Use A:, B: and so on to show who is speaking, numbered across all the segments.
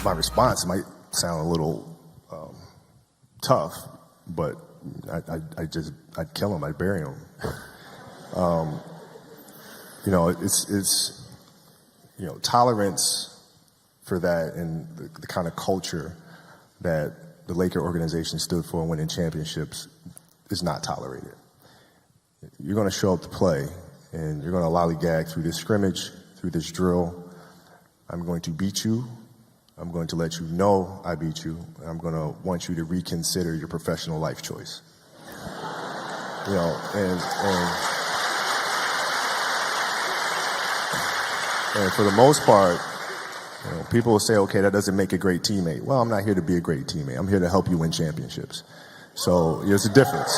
A: my response might sound a little tough, but I'd kill him, I'd bury him. You know, it's you know, tolerance for that and the kind of culture that the Laker organization stood for winning championships is not tolerated. You're going to show up to play, and you're going to lollygag through this scrimmage, through this drill. I'm going to beat you. I'm going to let you know I beat you. I'm going to want you to reconsider your professional life choice. You know, and for the most part, you know, people will say, okay, that doesn't make a great teammate. Well, I'm not here to be a great teammate. I'm here to help you win championships. So there's a difference.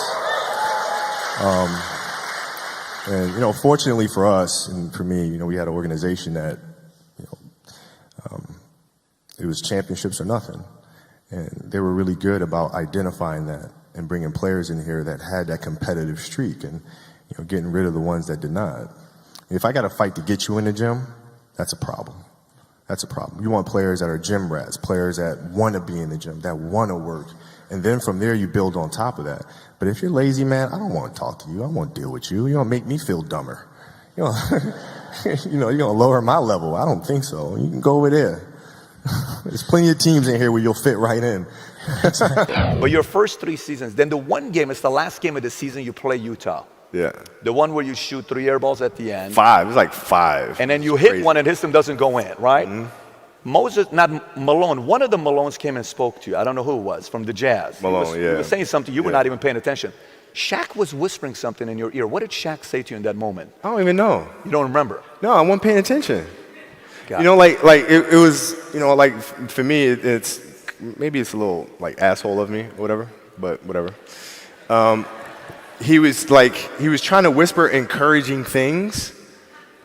A: And, you know, fortunately for us and for me, you know, we had an organization that, you know, it was championships or nothing. And they were really good about identifying that and bringing players in here that had that competitive streak and, you know, getting rid of the ones that did not. If I got to fight to get you in the gym, that's a problem. That's a problem. You want players that are gym rats, players that want to be in the gym, that want to work. And then from there, you build on top of that. But if you're lazy, man, I don't want to talk to you. I don't want to deal with you. You're going to make me feel dumber. You know, you know, you're going to lower my level. I don't think so. You can go over there. There's plenty of teams in here where you'll fit right in.
B: But your first 3 seasons, then the one game, it's the last game of the season you play Utah.
A: Yeah.
B: The one where you shoot 3 air balls at the end.
A: 5. It was like 5.
B: And then you hit one and his team doesn't go in, right? Mm-hmm. Moses, not Malone, one of the Malones came and spoke to you. I don't know who it was, from the Jazz.
A: Malone,
B: he was saying something, you were not even paying attention. Shaq was whispering something in your ear. What did Shaq say to you in that moment?
A: I don't even know.
B: You don't remember?
A: No, I wasn't paying attention. You know, like it was, you know, like for me, it's maybe it's a little like asshole of me or whatever, but whatever. He was trying to whisper encouraging things.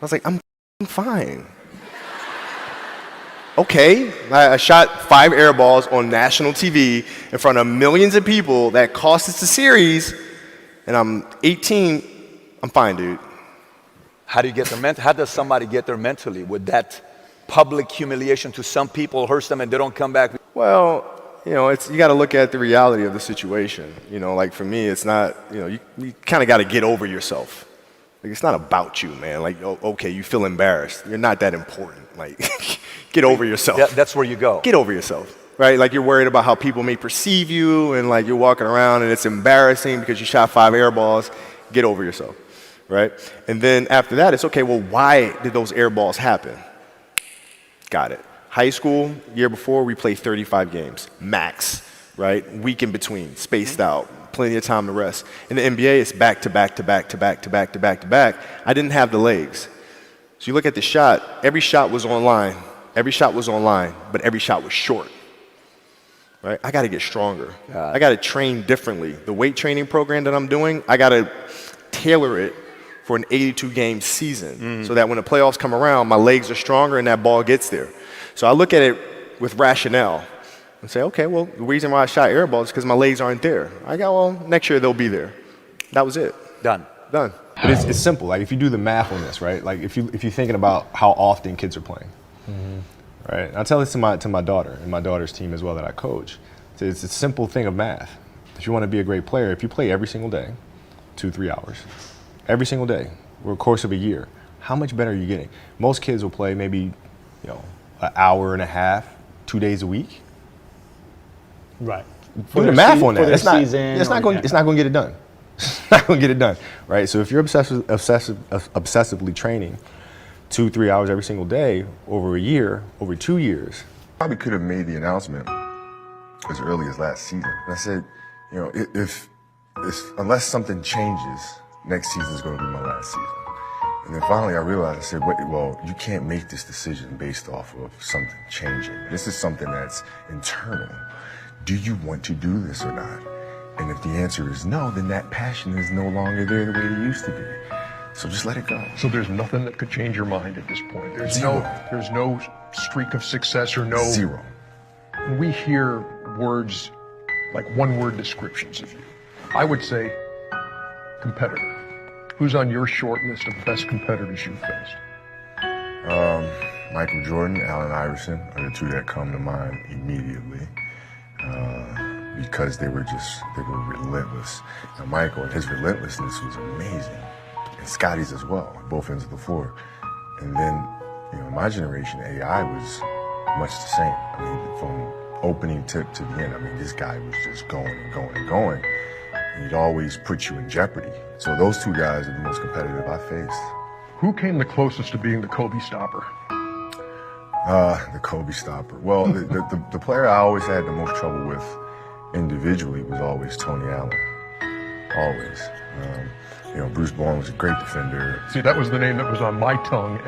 A: I was like, I'm fine. Okay, I shot 5 air balls on national TV in front of millions of people that cost us the series, and I'm 18. I'm fine, dude.
B: How do you get there how does somebody get there mentally with that public humiliation? To some people hurts them and they don't come back?
A: Well, you know, you got to look at the reality of the situation. You know, like for me, it's not, you know, you kind of got to get over yourself. Like, it's not about you, man. Like, okay, you feel embarrassed. You're not that important. Like, get over yourself.
B: That's where you go.
A: Get over yourself, right? Like, you're worried about how people may perceive you, and like you're walking around and it's embarrassing because you shot 5 air balls. Get over yourself, right? And then after that, it's okay, well, why did those air balls happen? Got it. High school, year before, we played 35 games, max, right? Week in between, spaced out, plenty of time to rest. In the NBA, it's back to back to back to back to back to back to back. I didn't have the legs. So you look at the shot, every shot was online. Every shot was online, but every shot was short, right? I got to get stronger. I got to train differently. The weight training program that I'm doing, I got to tailor it for an 82-game season so that when the playoffs come around, my legs are stronger and that ball gets there. So I look at it with rationale and say, okay, well, the reason why I shot air balls is because my legs aren't there. I go, well, next year they'll be there. That was it.
B: Done.
A: But it's simple. Like, if you do the math on this, right? Like, if you're thinking about how often kids are playing, right? I tell this to my daughter and my daughter's team as well that I coach. It's a simple thing of math. If you want to be a great player, if you play every single day, 2-3 hours, every single day, over the course of a year, how much better are you getting? Most kids will play maybe, you know, an hour and a half, 2 days a week.
C: Right.
A: Do the math on that. It's not going to get it done. It's not going to get it done, right? So if you're obsessively training 2-3 hours every single day over a year, over 2 years.
D: Probably could have made the announcement as early as last season. And I said, you know, if unless something changes, next season is going to be my last season. And then finally I realized, I said, wait, well, you can't make this decision based off of something changing. This is something that's internal. Do you want to do this or not? And if the answer is no, then that passion is no longer there the way it used to be. So just let it go.
E: So there's nothing that could change your mind at this point. There's no streak of success or no...
D: Zero.
E: When we hear words like one-word descriptions of you, I would say competitor. Who's on your short list of best competitors you've faced?
D: Michael Jordan, Allen Iverson are the two that come to mind immediately because they were relentless. Now Michael, his relentlessness was amazing, and Scotty's as well, on both ends of the floor. And then, my generation, AI was much the same. I mean, from opening tip to the end, I mean, this guy was just going and going and going. And he'd always put you in jeopardy. So those two guys are the most competitive I faced.
E: Who came the closest to being the Kobe stopper?
D: The Kobe stopper. Well, the player I always had the most trouble with individually was always Tony Allen. Always. Bruce Bowen was a great defender.
E: See, that was the name that was on my tongue,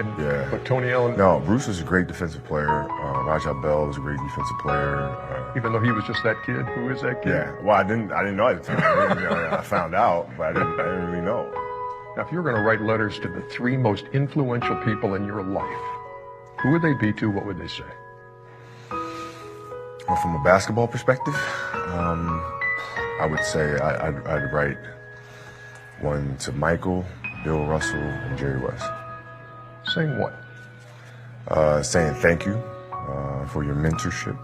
E: but Tony Allen.
D: No, Bruce was a great defensive player. Rajah Bell was a great defensive player.
E: Even though he was just that kid, who is that kid?
D: Yeah. Well, I didn't know at the time. I found out, but I didn't really know.
E: Now, if you were going to write letters to the 3 most influential people in your life, who would they be to? What would they say?
D: Well, from a basketball perspective, I would say I'd write one to Michael, Bill Russell, and Jerry West.
E: Saying what?
D: Saying thank you for your mentorship.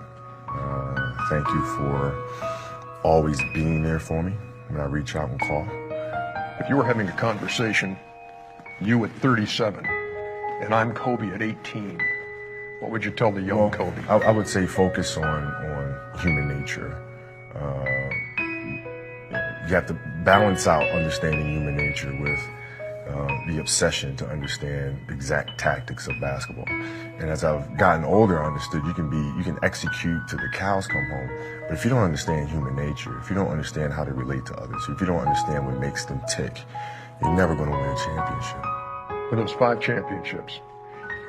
D: Thank you for always being there for me when I reach out and call.
E: If you were having a conversation, you at 37, and I'm Kobe at 18, what would you tell the young Kobe?
D: I would say focus on human nature. You have to balance out understanding human nature with the obsession to understand exact tactics of basketball. And as I've gotten older, I understood you can execute till the cows come home, but if you don't understand human nature, if you don't understand how to relate to others, if you don't understand what makes them tick, you're never going to win a championship.
E: For those 5 championships,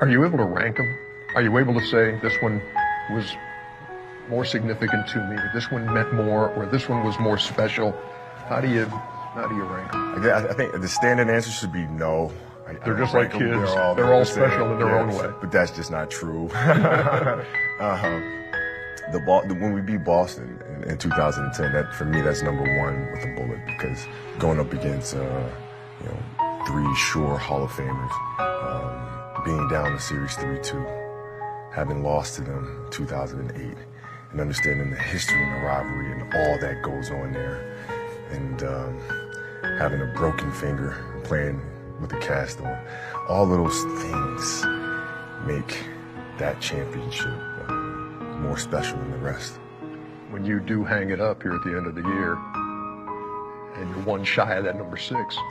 E: are you able to rank them? Are you able to say this one was more significant to me, or this one meant more, or this one was more special? How do you rank them?
D: I think the standard answer should be no.
E: They're just like kids. They're all special in their own way.
D: But that's just not true. When we beat Boston in 2010, that for me that's number 1 with a bullet, because going up against 3 sure Hall of Famers, being down the series 3-2, having lost to them in 2008, and understanding the history and the rivalry and all that goes on there, and having a broken finger and playing with a cast on. All of those things make that championship more special than the rest.
E: When you do hang it up here at the end of the year, and you're 1 shy of that number 6,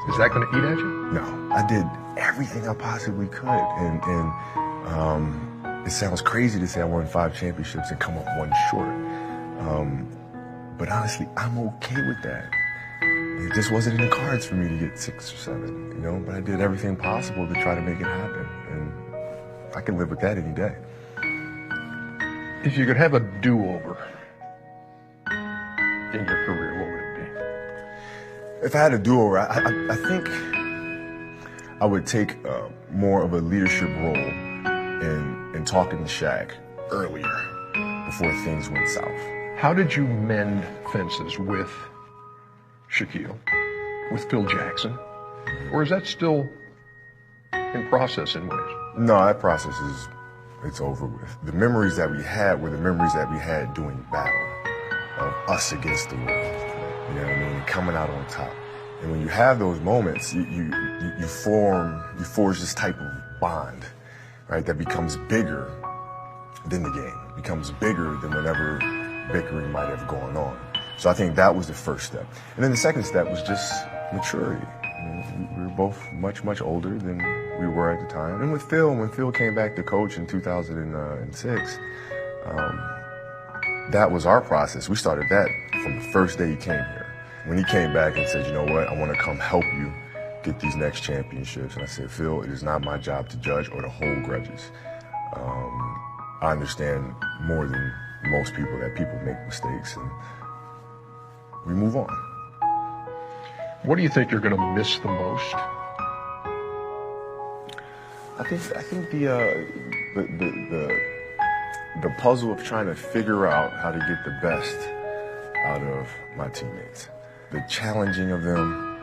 E: is that going to eat at you?
D: No, I did everything I possibly could, and it sounds crazy to say I won 5 championships and come up 1 short. But honestly, I'm okay with that. It just wasn't in the cards for me to get 6 or 7, but I did everything possible to try to make it happen. And I can live with that any day.
E: If you could have a do-over in your career, what would it be?
D: If I had a do-over, I think I would take more of a leadership role in talking to Shaq earlier, before things went south.
E: How did you mend fences with Shaquille, with Phil Jackson? Or is that still in process in ways?
D: No, that process it's over with. The memories that we had were the memories that we had doing battle, of us against the world. You know what I mean? Coming out on top. And when you have those moments, you forge this type of bond, right? That becomes bigger than the game, becomes bigger than whatever bickering might have gone on. So I think that was the first step. And then the second step was just maturity. We were both much, much older than we were at the time. And with Phil, when Phil came back to coach in 2006, that was our process. We started that from the first day he came here. When he came back and said, you know what, I want to come help you get these next championships. And I said, Phil, it is not my job to judge or to hold grudges. I understand more than most people that people make mistakes, and we move on.
E: What do you think you're going to miss the most?
D: I think the puzzle of trying to figure out how to get the best out of my teammates, the challenging of them,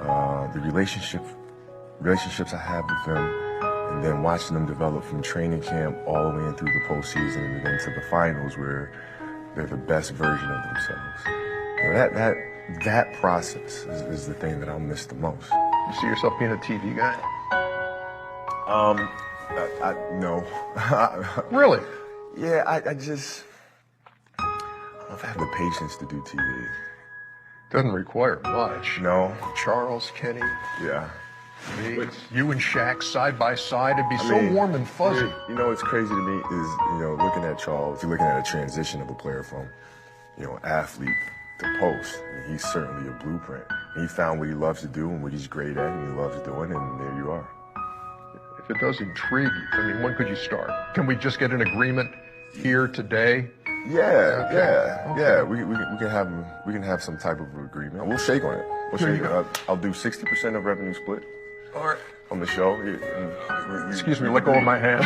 D: the relationships I have with them, And then watching them develop from training camp all the way in through the postseason and then to the finals where they're the best version of themselves. You know, that process is the thing that I'll miss the most.
E: You see yourself being a TV guy?
D: No.
E: Really?
D: Yeah, I don't know if I have the patience to do TV.
E: Doesn't require much.
D: No.
E: Charles, Kenny,
D: Yeah.
E: me, you and Shaq side by side. It'd be so
D: mean,
E: warm and fuzzy.
D: You know what's crazy to me is, you know, looking at Charles, you're looking at a transition of a player from, you know, athlete to post. And he's certainly a blueprint. And he found what he loves to do and what he's great at and he loves doing, and there you are.
E: If it does intrigue you, I mean, when could you start? Can we just get an agreement here today?
D: Yeah,
E: Okay.
D: yeah. We can have some type of agreement. We'll shake on it.
E: There you go.
D: I'll do 60% of revenue split
E: All right.
D: on the show.
E: Excuse me, let go of my hand.